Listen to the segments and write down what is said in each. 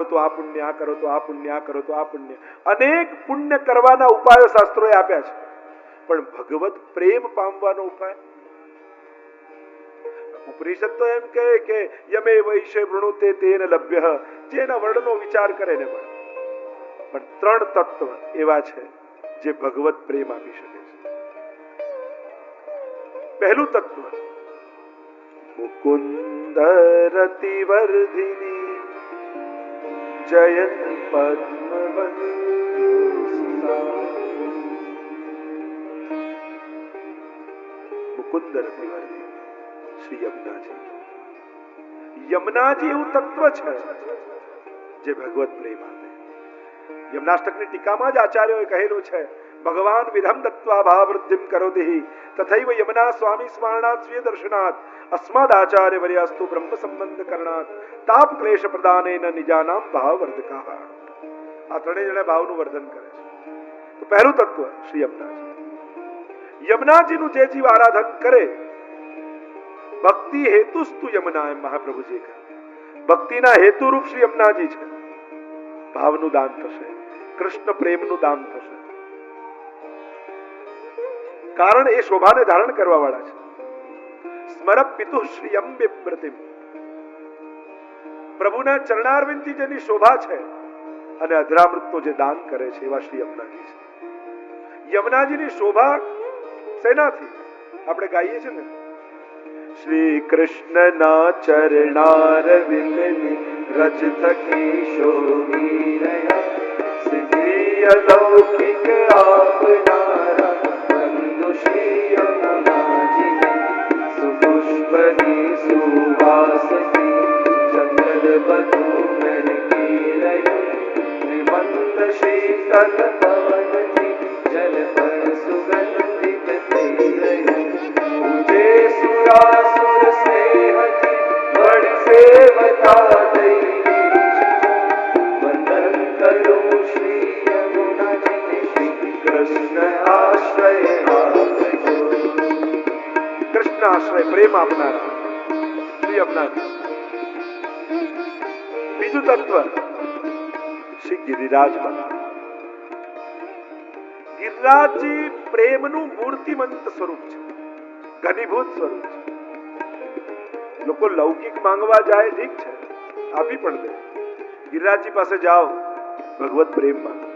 તો આ પુણ્ય, આ કરો તો આ પુણ્ય, આ કરો તો આ પુણ્ય, અનેક પુણ્ય કરવાના ઉપાયો શાસ્ત્રોએ આપ્યા છે. પણ ભગવત પ્રેમ પામવાનો ઉપાય ઉપનિષદ તો એમ કહે કે યમે વૈશે વૃણુતે તેન લભ્ય, જેના વર્ણનો વિચાર કરે ને મળે. પણ 3 તત્વ એવા છે જે ભગવત પ્રેમ આપી શકે છે. પહેલું તત્વ મુકુંદ રતિવર્ધિની જયત પદ્મવંશા. મુકુંદ રતિવર્ધિની શ્રી યમુનાજી. યમુનાજી એવું તત્વ છે જે ભગવત પ્રેમ આપે. યમનાષ્ટકની ટીકામાં જ આચાર્યોએ કહેલું છે, ભગવાન વિધમ દત્વા ભાવવૃદ્ધિમ કરોતિ તથૈવ યમુના સ્વામી સ્મરણાત સ્વીય દર્શનાત અસ્માદ આચાર્ય વર્યાસ્તુ બ્રહ્મ સંબંધ કરણાત તાપ ક્લેશ પ્રદાનેન નિજાનામ ભાવવર્ધકાહ. આ ત્રણેય જણા ભાવનું વર્ધન કરે છે. તો પહેલું તત્વ શ્રી યમુનાજી. યમુનાજીનું જે જીવ આરાધન કરે, ભક્તિ હેતુસ્તુ યમુના, એમ મહાપ્રભુજી કહે. ભક્તિના હેતુરૂપ શ્રી યમુનાજી છે. ભાવનું દાન થશે, કૃષ્ણ પ્રેમનું દાન થશે. કારણ એ શોભાને ધારણ કરવા વાળા છે. સ્મર પિતુ શ્રીયમ બિવ્રતિમ. પ્રભુના ચરણારવિંદથી જેની શોભા છે અને અધરામૃતનું જે દાન કરે છે એવા શ્રી યમુનાજી છે. યમુનાજીની શોભા શેનાથી આપણે ગાઈએ છીએ ને, શ્રી કૃષ્ણના ચરણારવિંદની રજ થકી શોભી રહ્યા, સિદ્ધિ અલૌકિક આપનારા બંધુ શ્રી યમુનાજી. સુપુષ્પની સુવાસથી ચંદ્ર બધુ મહેકી રહ્યું, નિમંત શીતલ પવનથી જલ પર સુગંધિત થઈ રહ્યું. પૂજે સુરાસુર સ્નેહથી વડ સેવતા વંદન કરું શ્રી યમુનાજી. શ્રી કૃષ્ણ આશ્રય આપજો. કૃષ્ણ આશ્રય પ્રેમ આપનારા શ્રી યમુનાજી. બીજું તત્વ શ્રી ગિરિરાજ. ગિરિરાજજી પ્રેમનું મૂર્તિમંત સ્વરૂપ છે, ઘનીભૂત સ્વરૂપ છે. લોકો લૌકિક માંગવા જાય, ઠીક છે, આપી પણ દે. ગિરિરાજજી પાસે જાઓ, ભગવત પ્રેમ માંગો.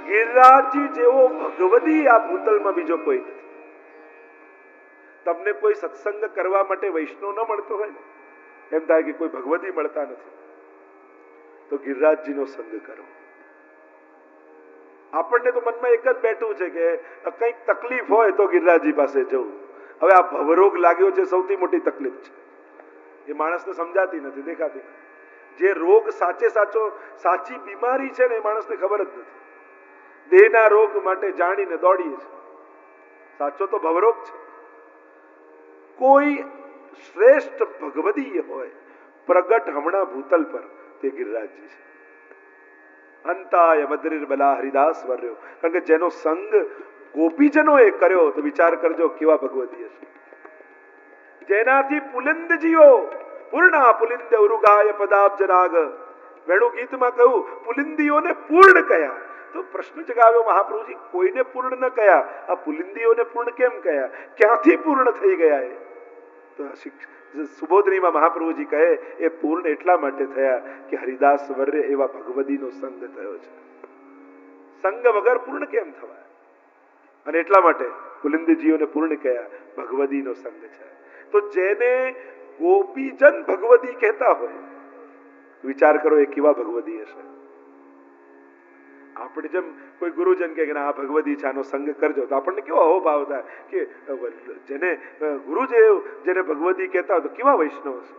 ગિરિરાજજી જેવો ભગવદી આ ભૂતલમાં બીજો કોઈ નથી. તમને કોઈ સત્સંગ કરવા માટે વૈષ્ણવ ન મળતો હોય ને, એમ થાય કે કોઈ ભગવદી મળતા નથી, તો ગિરિરાજજીનો સંગ કરો. આપણને તો મનમાં એક જ બેઠું છે કે કંઈક તકલીફ હોય તો ગિરિરાજજી પાસે જવું. હવે આ ભવરોગ લાગ્યો છે, સૌથી મોટી તકલીફ છે. એ માણસને સમજાતી નથી, દેખાતી નથી. જે રોગ સાચે સાચો સાચી બીમારી છે ને, એ માણસને ખબર જ નથી. દેહના રોગ માટે જાણીને દોડીએ છે. સાચો તો ભવરોગ છે. કોઈ શ્રેષ્ઠ ભગવદીય હોય પ્રગટ હમણાં ભૂતલ પર, તે ગિરિરાજજી છે. અંતાય વદ્રિર્બલા હરિદાસ વર્યો. કારણ કે જેનો સંગ ગોપીજનોએ કર્યો, તો વિચાર કરજો કેવા ભગવદીય છે. જેનાથી પુલિંદજીઓ પૂર્ણા પુલિંદ ઉરુગાય પદાબ્જ રાગ. વેણુ ગીતમાં કહ્યું પુલિંદીઓને પૂર્ણ કયા. તો પ્રશ્ન જગાવ્યો મહાપ્રભુજી, કોઈને પૂર્ણ ન કયા, આ પુલિંદીઓને પૂર્ણ કેમ કયા? ક્યાંથી પૂર્ણ થઈ ગયા? એ તો સુબોધનીમાં મહાપ્રભુજી કહે એ પૂર્ણ એટલા માટે થયા કે હરિદાસ વર્ય એવા ભગવદીનો સંગ થયો છે. સંગ વગર પૂર્ણ કેમ થવાય? અને એટલા માટે પુલિંદજીઓને પૂર્ણ કયા, ભગવદીનો સંગ છે. તો જેને ગોપીજન ભગવદી કહેતા હોય, વિચાર કરો એ કેવા ભગવદી હશે. આપણે જેમ કોઈ ગુરુજન કે આ ભગવદી છે, આનો સંગ કરજો, તો આપણને કેવો અહોભાવ થાય કે જેને ગુરુદેવ જેને ભગવદી કહેતા હોય તો કેવા વૈષ્ણવ હશે.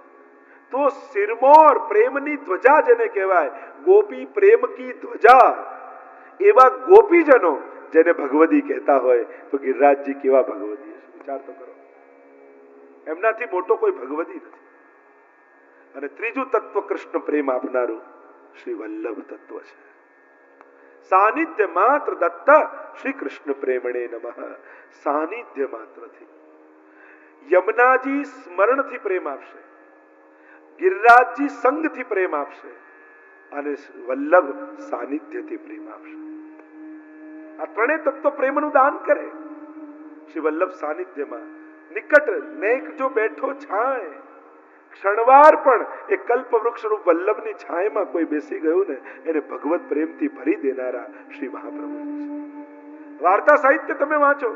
તો સિરમોર પ્રેમની ધ્વજા જેને કહેવાય, ગોપી પ્રેમ કી ધ્વજા, એવા ગોપીજનો જેને ભગવદી કહેતા હોય, તો ગિરિરાજજી કેવા ભગવદી હશે. વિચાર તો કરો. એમનાથી મોટો કોઈ ભગવદી નથી. અને ત્રીજું તત્વ કૃષ્ણ પ્રેમ આપનારું શ્રી વલ્લભ તત્વ છે. સાનિધ્ય માત્ર દત્ત શ્રી કૃષ્ણ પ્રેમણે નમઃ. સાનિધ્ય માત્રથી યમુનાજી સ્મરણથી પ્રેમ આપશે. ગિરિરાજજી સંગથી પ્રેમ આપશે અને વલ્લભ સાનિધ્યથી પ્રેમ આપશે. આ ત્રણેય તત્વ પ્રેમનું દાન કરે. શ્રી વલ્લભ સાનિધ્યમાં નિકટ નેક જો બેઠો છાય, ક્ષણવાર પણ એ કલ્પ વૃક્ષ રૂપ વલ્લભની છાયમાં કોઈ બેસી ગયું ને એને ભગવત પ્રેમથી ભરી દેનારા શ્રી મહાપ્રભુજી છે. વાર્તા સાહિત્ય તમે વાંચો,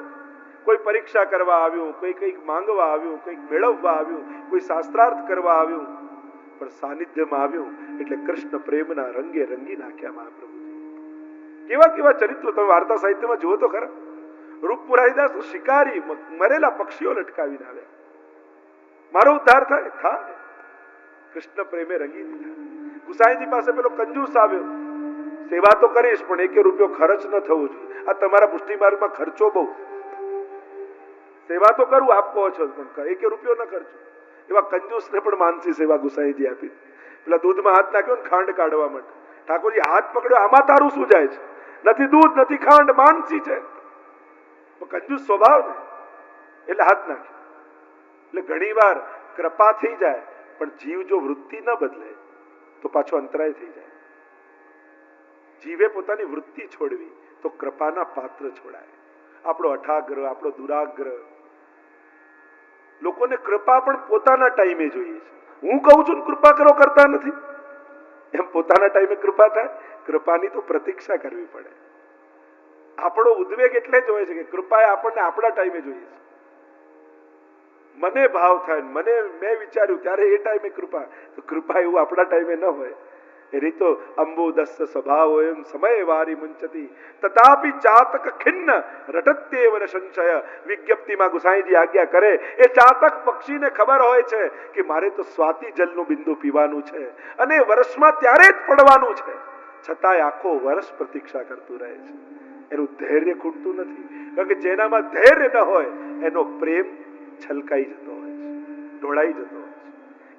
કોઈ પરીક્ષા કરવા આવ્યું, કોઈ કંઈક માંગવા આવ્યું, કંઈક મેળવવા આવ્યું, કોઈ શાસ્ત્રાર્થ કરવા આવ્યું, પણ સાનિધ્યમાં આવ્યું એટલે કૃષ્ણ પ્રેમના રંગે રંગી નાખ્યા મહાપ્રભુજી. કેવા કેવા ચરિત્રો તમે વાર્તા સાહિત્યમાં જુઓ તો ખરા. રૂપપુરારીદાસ શિકારી મરેલા પક્ષીઓ લટકાવીને આવ્યા. મારો ઉદ્ધાર થાય. કૃષ્ણ પ્રેમે રંગી દીધા. ગુસાઈજી પાસે પેલો કંજૂસ આવ્યો, સેવા તો કરીશ પણ એક રૂપિયો ખર્ચ ન થવો જોઈએ. આ તમારા પુષ્ટિ માર્ગમાં ખર્ચો બહુ. સેવા તો કરું આપ કહો છો પણ એક રૂપિયો ન ખર્ચો. એવા કંજૂસને પણ માનસી સેવા ગુસાઈજી આપી. પેલા દૂધમાં હાથ નાખ્યો ને ખાંડ કાઢવા માટે, ઠાકોરજી હાથ પકડ્યો, આમાં તારું શું જાય છે? નથી દૂધ નથી ખાંડ, માનસી છે. કંજૂસ સ્વભાવ ને એટલે હાથ નાખ્યો. એટલે ઘણી વાર કૃપા થઈ જાય પણ જીવ જો વૃત્તિ ન બદલે તો પાછો અંતરાય થઈ જાય. જીવે પોતાની વૃત્તિ છોડવી તો કૃપાના પાત્ર છોડાય. આપણો અઠાગ્રહ, આપણો દુરાગ્રહ. લોકોને કૃપા પણ પોતાના ટાઈમે જોઈએ છે. હું કહું છું કૃપા કરો કરતા નથી. એમ પોતાના ટાઈમે કૃપા થાય. કૃપાની તો પ્રતીક્ષા કરવી પડે. આપણો ઉદ્વેગ એટલે જ હોય છે કે કૃપા એ આપણને આપણા ટાઈમે જોઈએ છે. મને ભાવ થાય, મેં વિચાર્યું ત્યારે એ ટાઈમે કૃપા, તો કૃપા એવું આપણા ટાઈમે ન હોય. એની તો અંબોદસ્ય સ્વભાવ એમ સમય વારી મુંચતી તથાપી ચાતક ખિન્ન રટત્યેવ સંશય. વિજ્ઞપ્તિમાં ગુસાઈજી આજ્ઞા કરે, એ ચાતક પક્ષીને ખબર હોય છે કે મારે તો સ્વાતિ જલનું બિંદુ પીવાનું છે અને વર્ષમાં ત્યારે જ પડવાનું છે, છતાંય આખો વર્ષ પ્રતીક્ષા કરતું રહે છે. એનું ધૈર્ય ખૂટતું નથી, કારણ કે જેનામાં ધૈર્ય ન હોય એનો પ્રેમ છલકાઈ જતો હોય છે, ઢોળાઈ જતો હોય છે.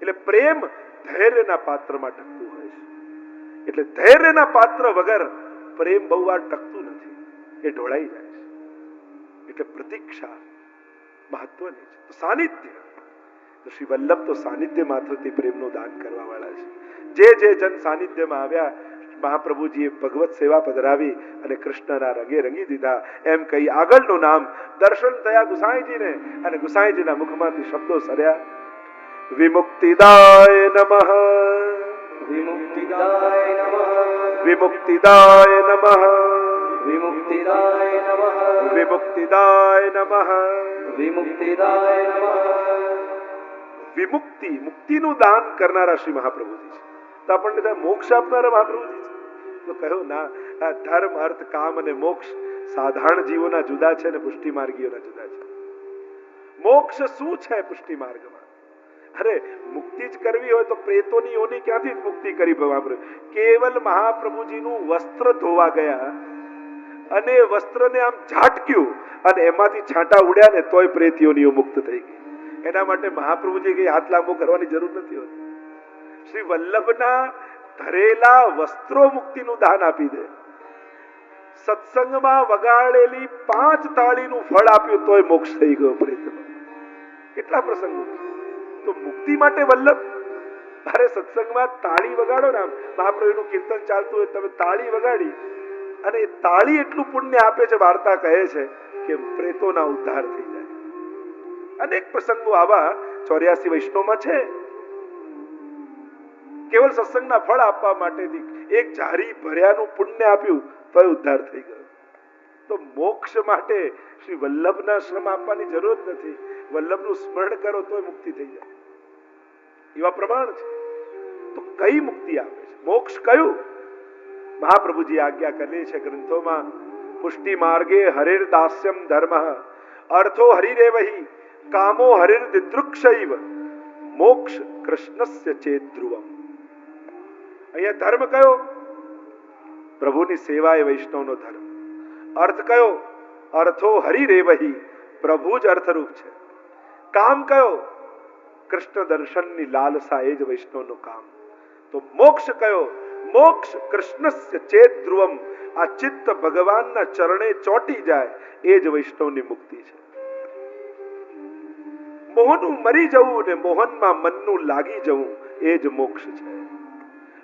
એટલે પ્રેમ ધૈર્યના પાત્રમાં ટકતું હોય છે. એટલે ધૈર્યના પાત્ર વગર પ્રેમ બહુ વાર ટકતું નથી, એ ઢોળાઈ જાય છે. એટલે પ્રતીક્ષા મહત્વની છે. તો સાનિધ્ય, તો શ્રી વલ્લભ તો સાનિધ્ય માત્રથી પ્રેમનું દાન કરવા વાળા છે. જે જન સાનિધ્યમાં આવ્યા મહાપ્રભુજીએ ભગવત સેવા પધરાવી અને કૃષ્ણના રંગે રંગી દીધા. એમ કહી આગળનું નામ દર્શન થયા ગુસાઈજીને અને ગુસાઈજીના મુખમાંથી શબ્દો સર્યા, વિમુક્તિદાય નમઃ, વિમુક્તિદાય નમઃ, વિમુક્તિદાય નમઃ, વિમુક્તિદાય નમઃ, વિમુક્તિદાય નમઃ, વિમુક્તિદાય નમઃ. વિમુક્તિ, મુક્તિનું દાન કરનારા શ્રી મહાપ્રભુજી છે. તો આપણને ત્યાં મોક્ષ આપનારા મહાપ્રભુજી છે. તો કહ્યું ના, આ ધર્મ અર્થ કામ અને મોક્ષ સાધારણ જીવોના જુદા છે અને પુષ્ટિ માર્ગીઓના જુદા છે. મોક્ષ શું છે પુષ્ટિ માર્ગમાં? અરે મુક્તિ જ કરવી હોય તો પ્રેતોની યોની ક્યાંથી મુક્તિ કરી મહાપ્રભુ? કેવલ મહાપ્રભુજીનું વસ્ત્ર ધોવા ગયા અને વસ્ત્રને આમ ઝાટક્યું અને એમાંથી છાંટા ઉડ્યા ને તોય પ્રેત યોનીઓ મુક્ત થઈ ગઈ. એના માટે મહાપ્રભુજી કઈ હાથ લાંબો કરવાની જરૂર નથી હોતી. શ્રી વલ્લભના ધરેલા વસ્ત્રો મુક્તિનું દાન આપી દે. સત્સંગમાં વગાડેલી 5 તાળીનું ફળ આપ્યું તોય મોક્ષ થઈ ગયો પ્રેતનો. કેટલા પ્રસંગો! તો મુક્તિ માટે વલ્લભ. અરે સત્સંગમાં તાળી વગાડો ને, આમ મહાપ્રભુનું કીર્તન ચાલતું હોય તમે તાળી વગાડી અને એ તાળી એટલું પુણ્ય આપે છે. વાર્તા કહે છે કે પ્રેતોના ઉદ્ધાર થઈ જાય. અનેક પ્રસંગો આવા 84 વૈષ્ણવમાં છે. કેવલ સત્સંગના ફળ આપવા માટેથી એક જારી ભર્યાનું પુણ્ય આપ્યું તો ઉદ્ધાર થઈ ગયો. તો મોક્ષ માટે શ્રી વલ્લભના શ્રમ આપવાની જરૂર નથી. વલ્લભનું સ્મરણ કરો તો મુક્તિ થઈ જાય. એવા પ્રમાણ છે. તો કઈ મુક્તિ આપે છે? મોક્ષ કયું? મહાપ્રભુજી આજ્ઞા કરી છે ગ્રંથોમાં, પુષ્ટિ માર્ગે હરિર દાસ્યમ ધર્મ, અર્થો હરિરેવહી, કામો હરિર દિદૃક્ષૈવ, મોક્ષ કૃષ્ણસ્ય ચેત ધ્રુવમ. અહીંયા ધર્મ કયો? પ્રભુની સેવા એ વૈષ્ણવનો ધર્મ. અર્થ કયો? અર્થો હરિરેવહી, પ્રભુ જ અર્થરૂપ છે. કામ કયો? કૃષ્ણ દર્શનની લાલસા, એ જ વૈષ્ણવનું કામ. તો મોક્ષ કયો? મોક્ષ કૃષ્ણસ્ય ચેત ધ્રુવમ, આ ચિત્ત ભગવાનના ચરણે ચોંટી જાય એ જ વૈષ્ણવની મુક્તિ છે. મોહનું મરી જવું ને મોહનમાં મનનું લાગી જવું એ જ મોક્ષ છે.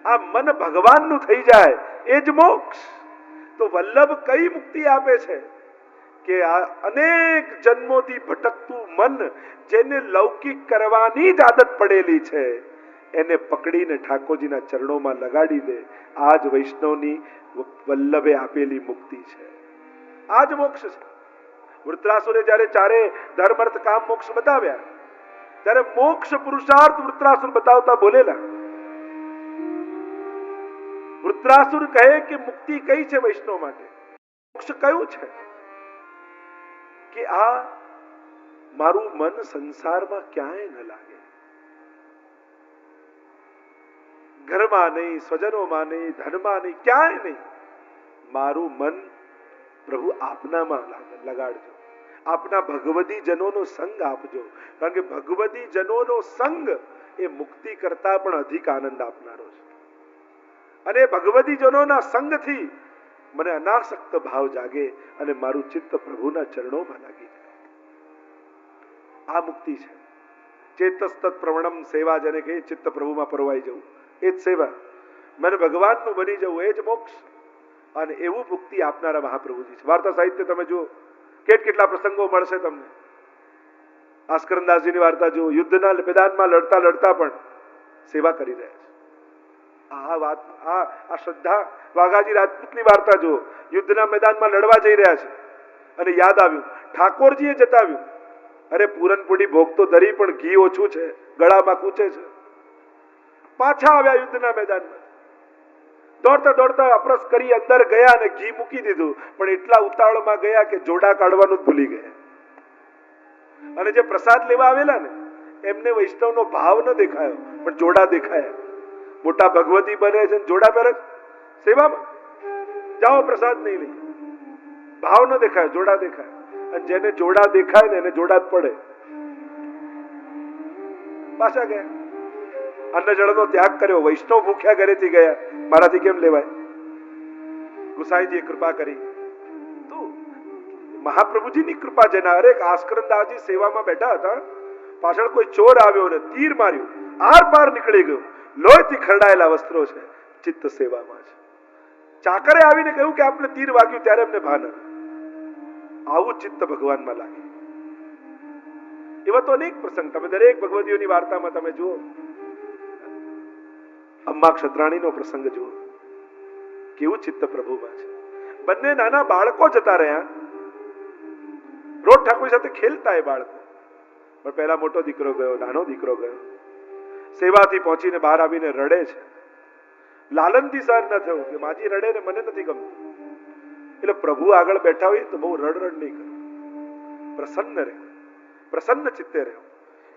આ મન ભગવાનનું થઈ જાય એ જ મોક્ષ. તો વલ્લભ કઈ મુક્તિ આપે છે કે આ અનેક જન્મોથી ભટકતું મન જેને લૌકિક કરવાની જ આદત પડેલી છે એને પકડીને ઠાકોરજીના ચરણોમાં લગાડી દે. આ જ વૈષ્ણવની વલ્લભે આપેલી મુક્તિ છે. આ જ મોક્ષ છે. વૃત્રાસુરે જ્યારે ચારે ધર્મ અર્થ કામ મોક્ષ બતાવ્યા ત્યારે મોક્ષ પુરુષાર્થ વૃત્રાસુર બતાવતા બોલેલા. વૃત્રાસુર કહે કે મુક્તિ કઈ છે વૈષ્ણવ માટે, મોક્ષ કયું છે કે આ મારું મન સંસારમાં ક્યાંય ન લાગે, ઘરમાં નહીં, સ્વજનોમાં નહીં, ધનમાં નહીં, ક્યાંય નહીં. મારું મન પ્રભુ આપનામાં લગાડજો, આપના ભગવદી જનોનો સંગ આપજો. કારણ કે ભગવદી જનોનો સંગ એ મુક્તિ કરતા પણ અધિક આનંદ આપનારો છે. અને ભગવદી જનોના સંગથી મને અનાસક્ત ભાવ જાગે અને મારું ચિત્ત પ્રભુના ચરણોમાં લાગી જાય. આ મુક્તિ છે. ચેતસ્તત પ્રવણમ સેવા, જેને કહે ચિત્ત પ્રભુમાં પરવાઈ જવું, એ જ સેવા. મને ભગવાનનું બની જવું એ જ મોક્ષ. અને એવું મુક્તિ આપનારા મહાપ્રભુજી છે. વાર્તા સાહિત્ય તમે જુઓ, કેટલા પ્રસંગો મળશે તમને. આસ્કરણદાસજીની વાર્તા જુઓ, યુદ્ધના મેદાનમાં લડતા લડતા પણ સેવા કરી રહ્યા છે. આ વાત આ શ્રદ્ધા વાઘાજી રાજપૂતની વાર્તા જુઓ, યુદ્ધના મેદાનમાં લડવા જઈ રહ્યા છે અને યાદ આવ્યું, ઠાકોરજીએ જતાવ્યું, અરે પૂરણપૂરી ભોગ તો ધરી પણ ઘી ઓછું છે, ગળામાં કૂચે છે. પાછા આવ્યા યુદ્ધના મેદાનમાં, દોડતા દોડતા અપરસ કરી અંદર ગયા અને ઘી મૂકી દીધું, પણ એટલા ઉતાવળમાં ગયા કે જોડા કાઢવાનું જ ભૂલી ગયા. અને જે પ્રસાદ લેવા આવેલા ને એમને વૈષ્ણવનો ભાવ ન દેખાયો, પણ જોડા દેખાયા. મોટા ભગવતી બને છે, જોડા પહેરે સેવામાં, જાઓ પ્રસાદ નહીં લઈ. ભાવ ન દેખાય, જોડા દેખાય. અને જેને જોડા દેખાય ને એને જોડા જ પડે. પાછા ગયા, અન્ન જળનો ત્યાગ કર્યો. વૈષ્ણવ ભૂખ્યા ઘરેથી ગયા, મારાથી કેમ લેવાય? ગુસાઈજીએ કૃપા કરી. તો મહાપ્રભુજીની કૃપા જેના. અરે આસ્કરણદાસજી સેવામાં બેઠા હતા, પાછળ કોઈ ચોર આવ્યો ને તીર માર્યું, આર પાર નીકળી ગયો, લોહીથી ખરડાયેલા વસ્ત્રો છે, ચિત્ત સેવામાં છે. ચાકરે આવીને કહ્યું કે આપણે તીર વાગ્યું, ત્યારે એમને ભાન આવ્યું. આવું ચિત્ત ભગવાનમાં લાગે. એવા તો અનેક પ્રસંગ તમે દરેક ભગવતીઓની વાર્તામાં તમે જુઓ. અમ્મા ક્ષત્રાણીનો પ્રસંગ જુઓ, કેવું ચિત્ત પ્રભુમાં છે. બંને નાના બાળકો જતા રહ્યા, રોજ ઠાકોર સાથે ખેલતા એ બાળકો. પણ પહેલા મોટો દીકરો ગયો, નાનો દીકરો ગયો. સેવાથી પહોંચીને બહાર આવીને રડે છે. લાલનથી સહન ન થયું કે માજી રડે ને મને નથી ગમતું. એટલે પ્રભુ આગળ બેઠા હોય તો બહુ રડ નહીં કરો, પ્રસન્ન રહે, પ્રસન્ન ચિત્તે રહે.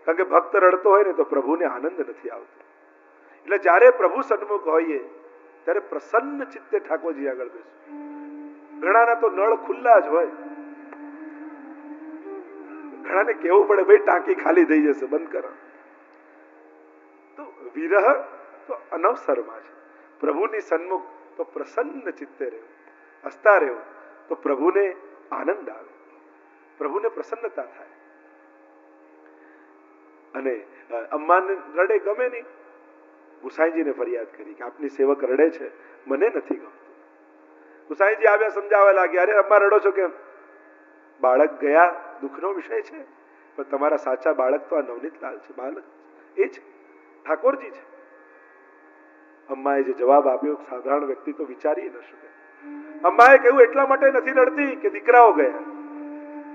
કારણ કે ભક્ત રડતો હોય ને તો પ્રભુને આનંદ નથી આવતો. એટલે જ્યારે પ્રભુ સન્મુખ હોઈએ ત્યારે પ્રસન્ન ચિત્તે ઠાકોરજી આગળ બેસવું. ઘણાના તો નળ ખુલ્લા જ હોય, ઘણાને કેવું પડે ભાઈ ટાંકી ખાલી થઈ જશે, બંધ કરો. તો વિરહ તો અનવસરમાં છે. પ્રભુની સન્મુખ તો પ્રસન્ન ચિત્તે રહેવું, હસતા રહેવું, તો પ્રભુને આનંદ આવે, પ્રભુને પ્રસન્નતા થાય. અને અમ્માને રડે ગમે નહીં. ગુસાઈજીને ફરિયાદ કરી કે આપની સેવક રડે છે, મને નથી ગમતું. ગુસાઈજી આવ્યા, સમજાવવા લાગ્યા, અરે અમ્મા રડો છો કેમ? બાળક ગયા દુઃખનો વિષય છે, પણ તમારા સાચા બાળક તો આ નવનીતલાલ છે. બાળક એ છે, ઠાકોરજી છે. અમ્માએ જે જવાબ આપ્યો સાધારણ વ્યક્તિ તો વિચારી ન શકે. અમ્માએ કહ્યું એટલા માટે નથી રડતી કે દીકરાઓ ગયા,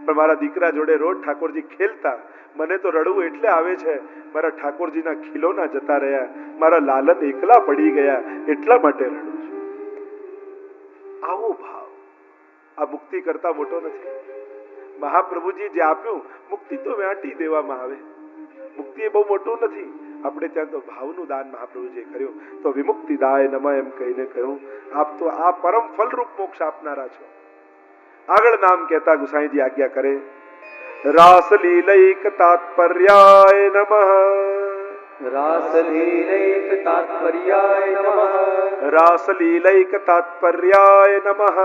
પણ મારા દીકરા જોડે રોજ ઠાકોરજી ખેલતા, મને તો રડવું એટલે આવે છે, મારા ઠાકોરજીના ખીલોના જતા રહ્યા, મારા લાલન એકલા પડી ગયા, એટલા માટે રડું છું. આવો ભાવ આ મુક્તિ કરતા મોટો નથી. મહાપ્રભુજી જે આપ્યું મુક્તિ તો વેંટી દેવામાં આવે. મુક્તિ એ બહુ મોટું નથી. આપણે ત્યાં તો ભાવનું દાન મહાપ્રભુજીએ કર્યું. તો વિમુક્તિદાય નમઃ એમ કહીને કહ્યું, આપ તો આ પરમ ફલરૂપ મોક્ષ આપનારા છો. આગળ નામ કહેતા ગુસાઈજી આજ્ઞા કરે, રાસલીલૈક તાત્પર્યાય નમઃ. રાસલીલૈક તાત્પર્યાય નમઃ. રાસલીલૈક તાત્પર્યાય નમઃ.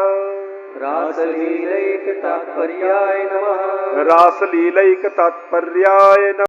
રાસલીલૈક તાત્પર્યાય નમઃ. રાસલીલૈક તાત્પર્યાય નમઃ.